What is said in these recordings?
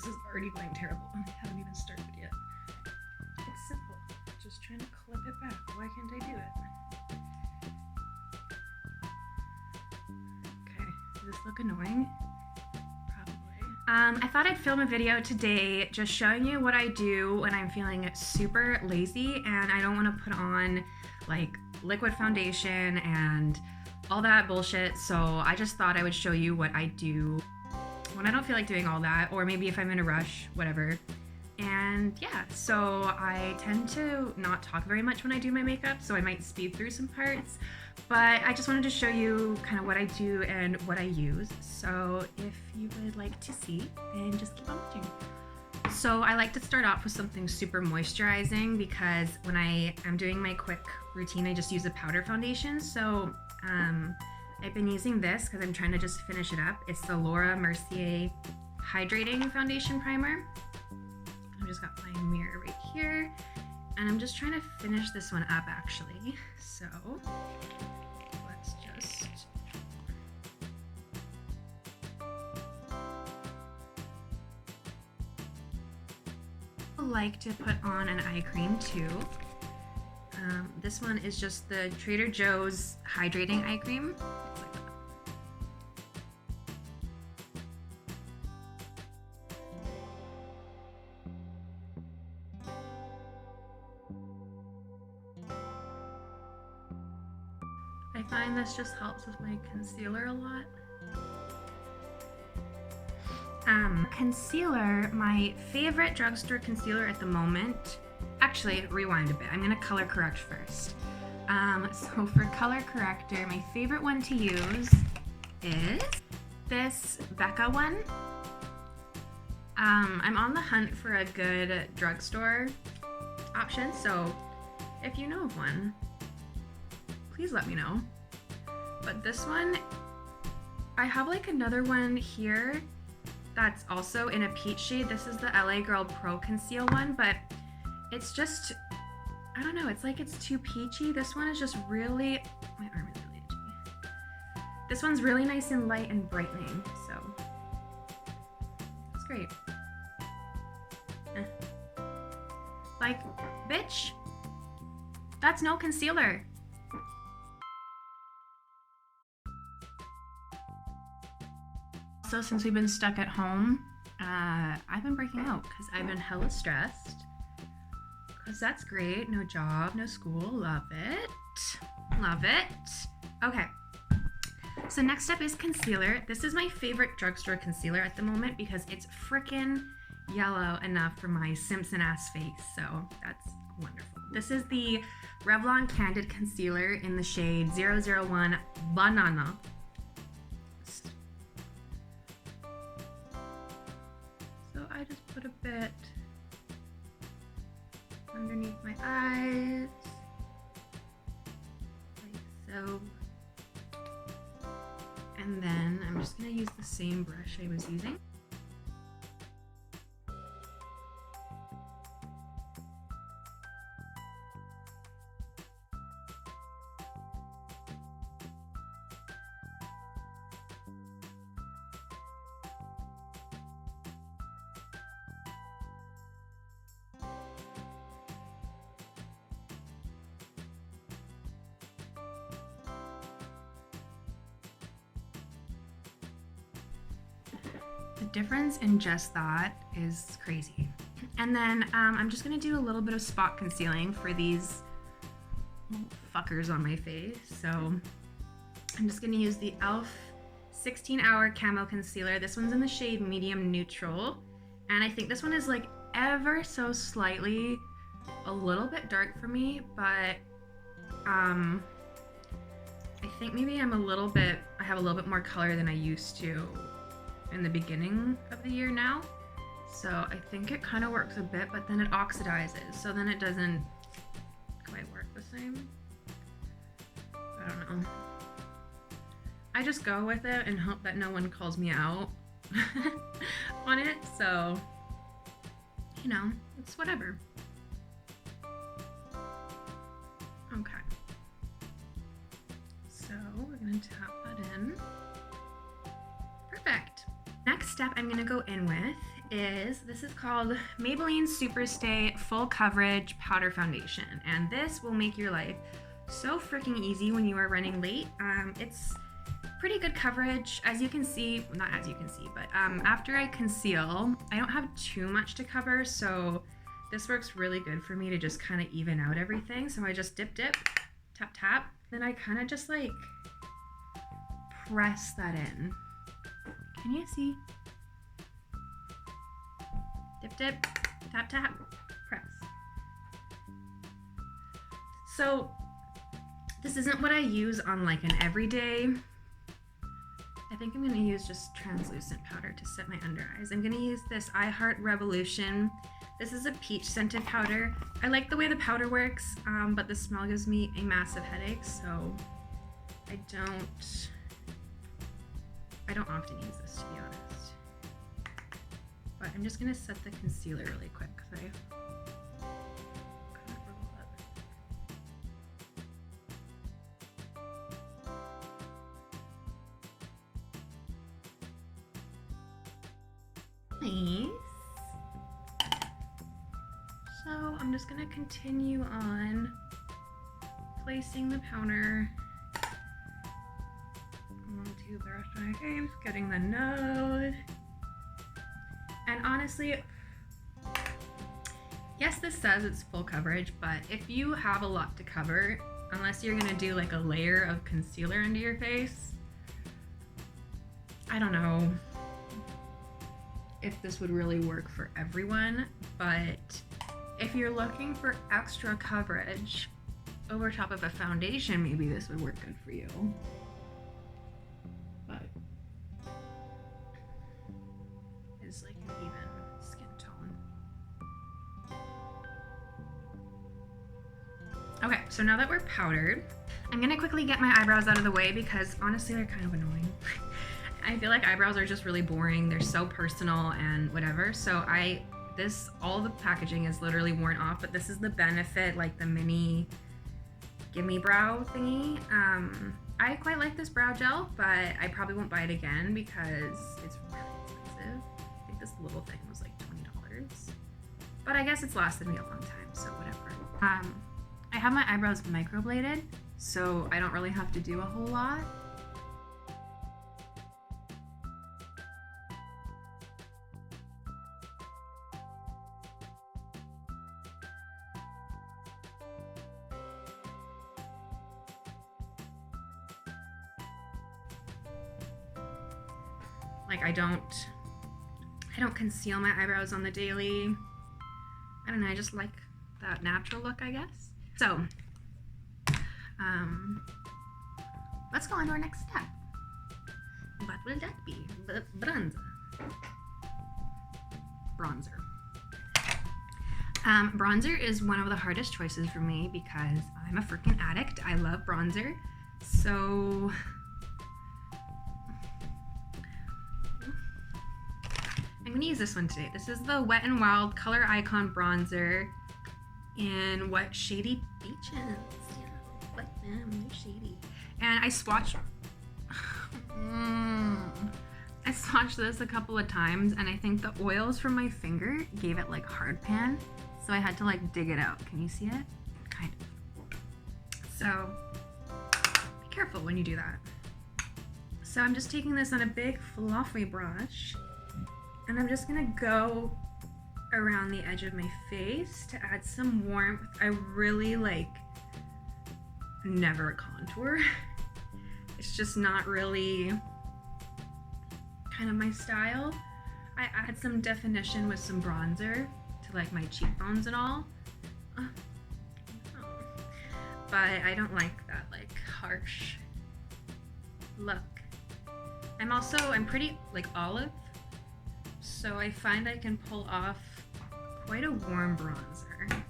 is already going terrible. I haven't even started yet. It's simple. Just trying to clip it back. Why can't I do it? Okay, does this look annoying? I thought I'd film a video today just showing you what I do when I'm feeling super lazy and I don't want to put on like liquid foundation and all that bullshit. So I just thought I would show you what I do when I don't feel like doing all that, or maybe if I'm in a rush, whatever. And yeah, so I tend to not talk very much when I do my makeup, so I might speed through some parts, but I just wanted to show you kind of what I do and what I use. So if you would like to see, then just keep on watching. So I like to start off with something super moisturizing because when I am doing my quick routine, I just use a powder foundation. So I've been using this because I'm trying to just finish it up. It's the Laura Mercier Hydrating Foundation Primer. I've just got my mirror right here, and I'm just trying to finish this one up actually. So let's just like to put on an eye cream too. This one is just the Trader Joe's Hydrating Eye Cream. I find this just helps with my concealer a lot. Concealer, my favorite drugstore concealer at the moment. Actually, rewind a bit. I'm gonna color correct first. So for color corrector, my favorite one to use is this Becca one. I'm on the hunt for a good drugstore option, so if you know of one, please let me know. But this one, I have like another one here that's also in a peach shade. This is the LA Girl Pro Conceal one, but it's just, I don't know, it's like it's too peachy. This one is just really, my arm is really itchy. This one's really nice and light and brightening, so it's great. Like, bitch, that's no concealer. So since we've been stuck at home, I've been breaking out because I've been hella stressed. Because that's great. No job, no school. Love it. Love it. Okay. So next up is concealer. This is my favorite drugstore concealer at the moment because it's frickin' yellow enough for my Simpson ass face. So that's wonderful. This is the Revlon Candid Concealer in the shade 001 Banana. I just put a bit underneath my eyes, like so. And then I'm just gonna use the same brush I was using. The difference in just that is crazy. And then I'm just gonna do a little bit of spot concealing for these fuckers on my face. So I'm just gonna use the e.l.f. 16-Hour Camo Concealer. This one's in the shade Medium Neutral. And I think this one is like ever so slightly a little bit dark for me, but I think maybe I have a little bit more color than I used to in the beginning of the year now. So I think it kind of works a bit, but then it oxidizes, so then it doesn't quite work the same. I don't know. I just go with it and hope that no one calls me out on it, so you know, it's whatever. Okay. So we're gonna tap that in. Perfect. Next step I'm gonna go in with is, this is called Maybelline Superstar Full Coverage Powder Foundation. And this will make your life so freaking easy when you are running late. It's pretty good coverage. As you can see, not as you can see, but after I conceal, I don't have too much to cover, so this works really good for me to just kind of even out everything. So I just dip, tap, tap. Then I kind of just like press that in. Can you see? Dip, tap, tap, press. So this isn't what I use on like an everyday. I think I'm gonna use just translucent powder to set my under eyes. I'm gonna use this I Heart Revolution. This is a peach scented powder. I like the way the powder works, but the smell gives me a massive headache, so I don't often use this, to be honest. But I'm just gonna set the concealer really quick because I can't roll up. Nice. So I'm just gonna continue on placing the powder onto the rest of my face, getting the nose. And honestly, yes, this says it's full coverage, but if you have a lot to cover, unless you're gonna do like a layer of concealer under your face, I don't know if this would really work for everyone, but if you're looking for extra coverage over top of a foundation, maybe this would work good for you. But it's like an even skin tone. Okay, so now that we're powdered, I'm gonna quickly get my eyebrows out of the way because honestly they're kind of annoying. I feel like eyebrows are just really boring. They're so personal and whatever. So all the packaging is literally worn off, but this is the Benefit, like the mini gimme brow thingy. I quite like this brow gel, but I probably won't buy it again because it's really expensive. I think this little thing was like $20, but I guess it's lasted me a long time, so whatever. I have my eyebrows microbladed, so I don't really have to do a whole lot. Like I don't conceal my eyebrows on the daily. I don't know, I just like that natural look, I guess. So, let's go on to our next step. What will that be? Bronzer. Bronzer is one of the hardest choices for me because I'm a freaking addict. I love bronzer. So I'm gonna use this one today. This is the Wet n Wild Color Icon Bronzer in What Shady Beaches. Yeah, like them, they're shady. And I swatched this a couple of times, and I think the oils from my finger gave it like hard pan, so I had to like dig it out. Can you see it? Kind of. So be careful when you do that. So I'm just taking this on a big fluffy brush, and I'm just gonna go around the edge of my face to add some warmth. I really never contour. It's just not really kind of my style. I add some definition with some bronzer to like my cheekbones and all. But I don't like that like harsh look. I'm pretty like olive, so I find I can pull off quite a warm bronzer.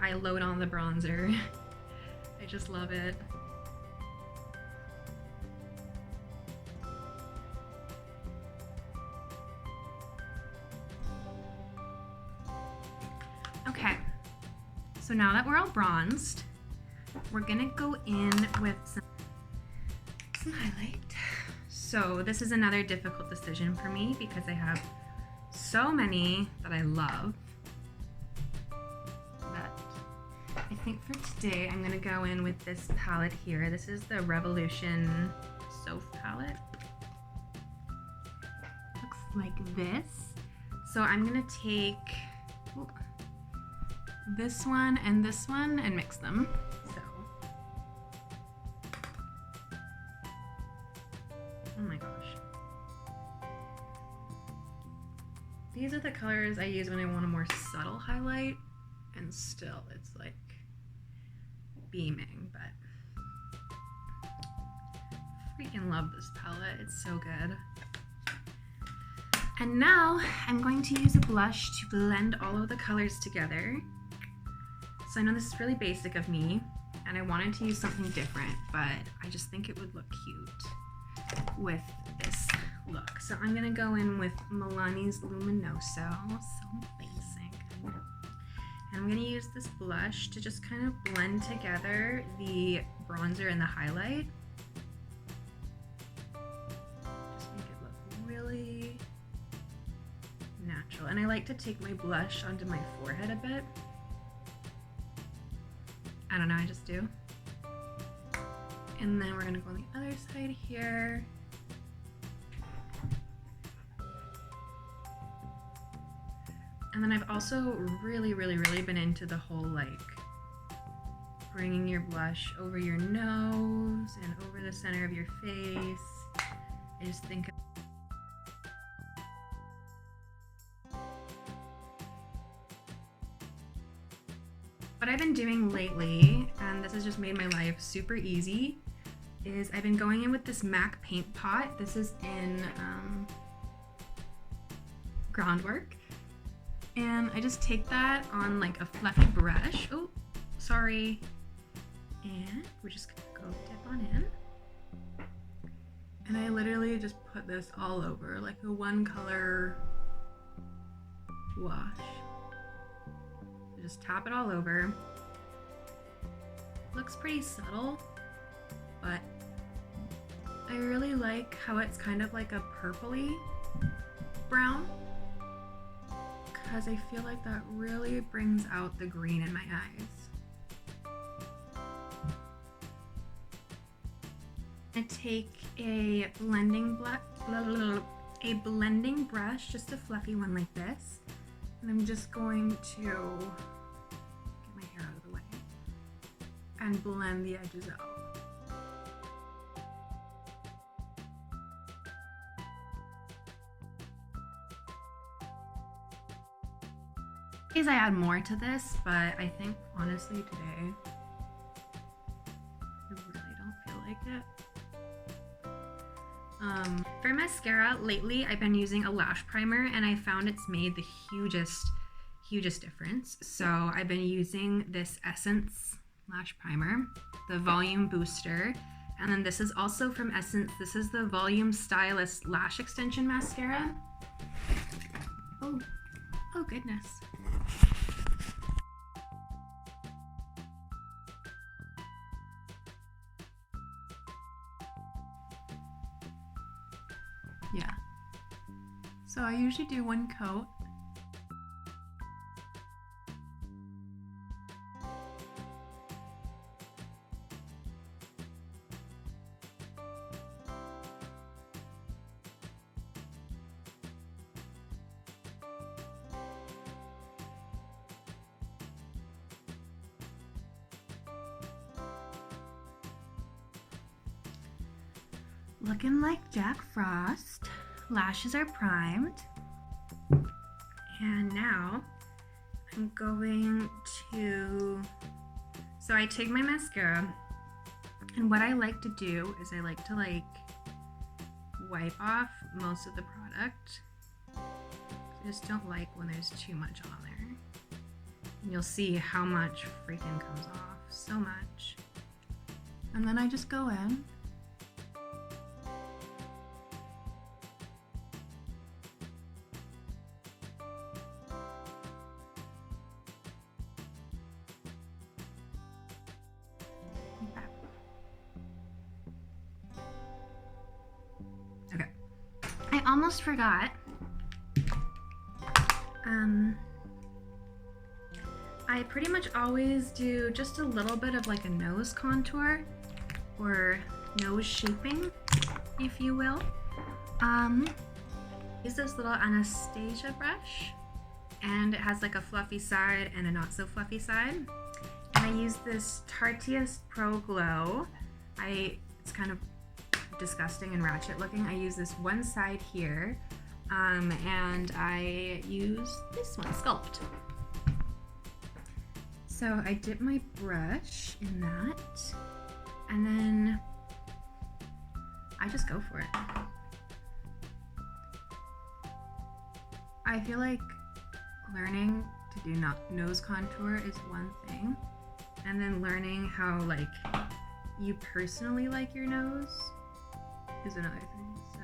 I load on the bronzer. I just love it. Okay, so now that we're all bronzed, we're gonna go in with some highlight. So this is another difficult decision for me because I have so many that I love. But I think for today, I'm gonna go in with this palette here. This is the Revolution Soph palette. Looks like this. So I'm gonna take this one and mix them. So, oh my gosh. These are the colors I use when I want a more subtle highlight, and still it's like beaming, but freaking love this palette. It's so good. And now I'm going to use a blush to blend all of the colors together. So I know this is really basic of me, and I wanted to use something different, but I just think it would look cute with this look. So I'm gonna go in with Milani's Luminoso, so basic. And I'm gonna use this blush to just kind of blend together the bronzer and the highlight. Just make it look really natural. And I like to take my blush onto my forehead a bit. I don't know, I just do. And then we're gonna go on the other side here. And then I've also really been into the whole like bringing your blush over your nose and over the center of your face. I just think what I've been doing lately, and this has just made my life super easy, is I've been going in with this MAC paint pot. This is in Groundwork. And I just take that on like a fluffy brush. Oh, sorry. And we're just gonna go dip on in. And I literally just put this all over, like a one color wash. Just tap it all over. Looks pretty subtle, but I really like how it's kind of like a purpley brown, because I feel like that really brings out the green in my eyes. I take a blending brush, just a fluffy one like this, and I'm just going to get my hair out of the way and blend the edges out. Because I add more to this, but I think honestly today I really don't feel like it. For mascara, lately I've been using a lash primer, and I found it's made the hugest difference. So I've been using this Essence lash primer, the Volume Booster, and then this is also from Essence. This is the Volume Stylist Lash Extension Mascara. Oh goodness. Yeah. So I usually do one coat. Looking like Jack Frost. Lashes are primed. And now I'm going to, so I take my mascara, and what I like to do is I like to like wipe off most of the product. I just don't like when there's too much on there. And you'll see how much freaking comes off, so much. And then I just go in. I almost forgot. I pretty much always do just a little bit of like a nose contour or nose shaping, if you will. Use this little Anastasia brush, and it has like a fluffy side and a not so fluffy side. And I use this Tarteist Pro Glow. It's kind of disgusting and ratchet looking. I use this one side here, and I use this one, Sculpt. So I dip my brush in that, and then I just go for it. I feel like learning to do nose contour is one thing, and then learning how like you personally like your nose is another thing. So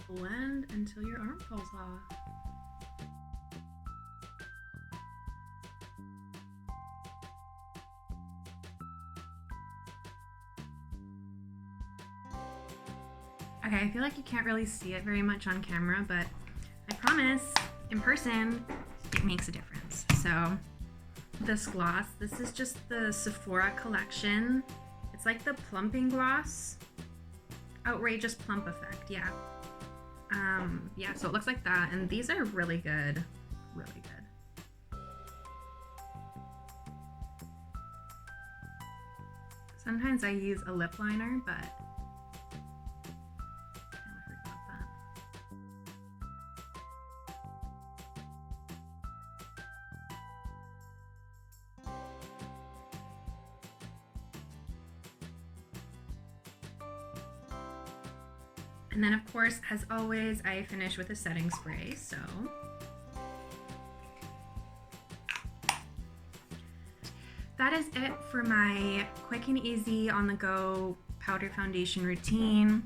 blend until your arm falls off. Okay, I feel like you can't really see it very much on camera, but I promise, in person, it makes a difference. So, this gloss, this is just the Sephora collection. It's like the plumping gloss. Outrageous plump effect, yeah. Yeah, so it looks like that, and these are really good, really good. Sometimes I use a lip liner, but I forgot that. And then of course, as always, I finish with a setting spray, so. That is it for my quick and easy on the go powder foundation routine.